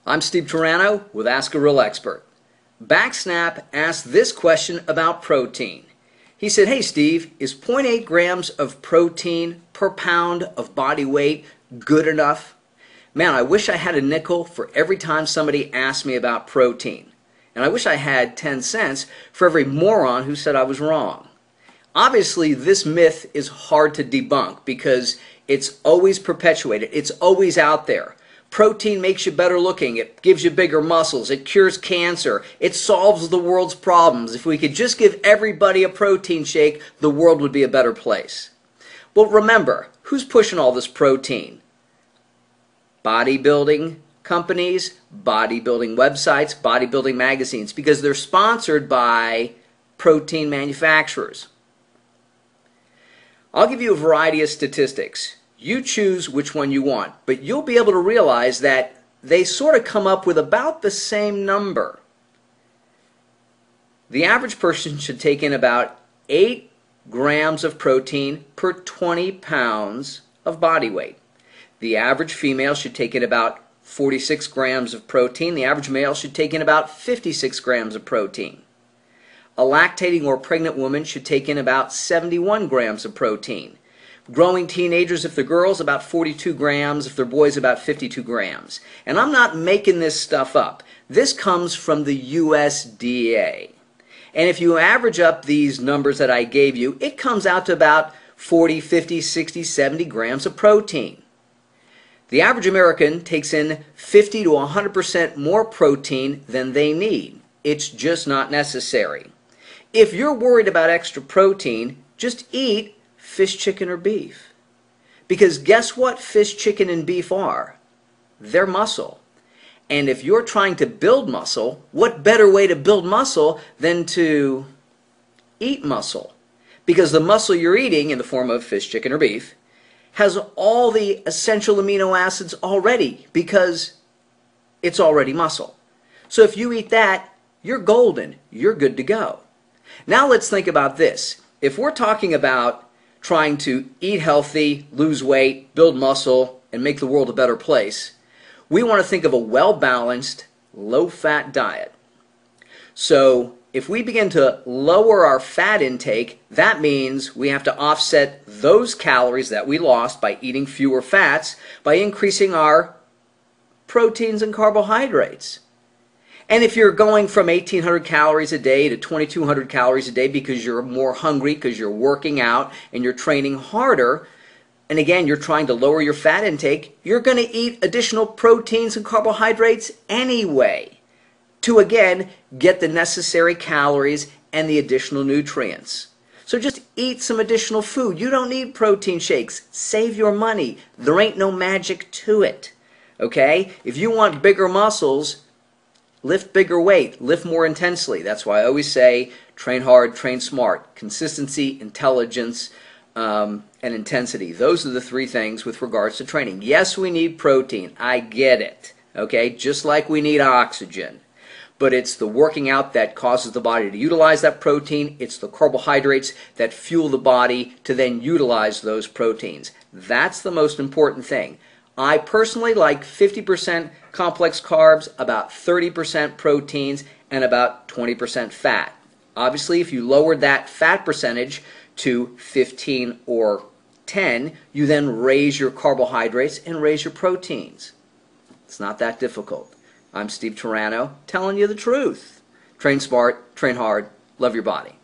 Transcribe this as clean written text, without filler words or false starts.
I'm Steve Turano with Ask a Real Expert. Backsnap asked this question about protein. He said, hey Steve, is 0.8 grams of protein per pound of body weight good enough? Man, I wish I had a nickel for every time somebody asked me about protein. And I wish I had 10 cents for every moron who said I was wrong. Obviously, this myth is hard to debunk because it's always perpetuated. It's always out there. Protein makes you better looking. It gives you bigger muscles. It cures cancer. It solves the world's problems. If we could just give everybody a protein shake, the world would be a better place. Well, remember, who's pushing all this protein? Bodybuilding companies, bodybuilding websites, bodybuilding magazines, because they're sponsored by protein manufacturers. I'll give you a variety of statistics. You choose which one you want, but you'll be able to realize that they sort of come up with about the same number. The average person should take in about 8 grams of protein per 20 pounds of body weight. The average female should take in about 46 grams of protein. The average male should take in about 56 grams of protein. A lactating or pregnant woman should take in about 71 grams of protein. Growing teenagers, if they're girls, about 42 grams. If they're boys, about 52 grams. And I'm not making this stuff up. This comes from the USDA. And if you average up these numbers that I gave you, it comes out to about 40, 50, 60, 70 grams of protein. The average American takes in 50 to 100% more protein than they need. It's just not necessary. If you're worried about extra protein, just eat fish, chicken, or beef. Because guess what fish, chicken, and beef are? They're muscle. And if you're trying to build muscle, what better way to build muscle than to eat muscle? Because the muscle you're eating in the form of fish, chicken, or beef has all the essential amino acids already because it's already muscle. So if you eat that, you're golden. You're good to go. Now let's think about this. If we're talking about trying to eat healthy, lose weight, build muscle, and make the world a better place, we want to think of a well-balanced, low-fat diet. So if we begin to lower our fat intake, that means we have to offset those calories that we lost by eating fewer fats by increasing our proteins and carbohydrates. And if you're going from 1,800 calories a day to 2,200 calories a day because you're more hungry, because you're working out and you're training harder, and again, you're trying to lower your fat intake, you're going to eat additional proteins and carbohydrates anyway to, again, get the necessary calories and the additional nutrients. So just eat some additional food. You don't need protein shakes. Save your money. There ain't no magic to it. Okay? If you want bigger muscles, lift bigger weight, lift more intensely. That's why I always say train hard, train smart. Consistency, intelligence, and intensity. Those are the 3 things with regards to training. Yes, we need protein. I get it. Okay? Just like we need oxygen. But it's the working out that causes the body to utilize that protein. It's the carbohydrates that fuel the body to then utilize those proteins. That's the most important thing. I personally like 50% complex carbs, about 30% proteins, and about 20% fat. Obviously, if you lowered that fat percentage to 15 or 10, you then raise your carbohydrates and raise your proteins. It's not that difficult. I'm Steve Turano, telling you the truth. Train smart, train hard, love your body.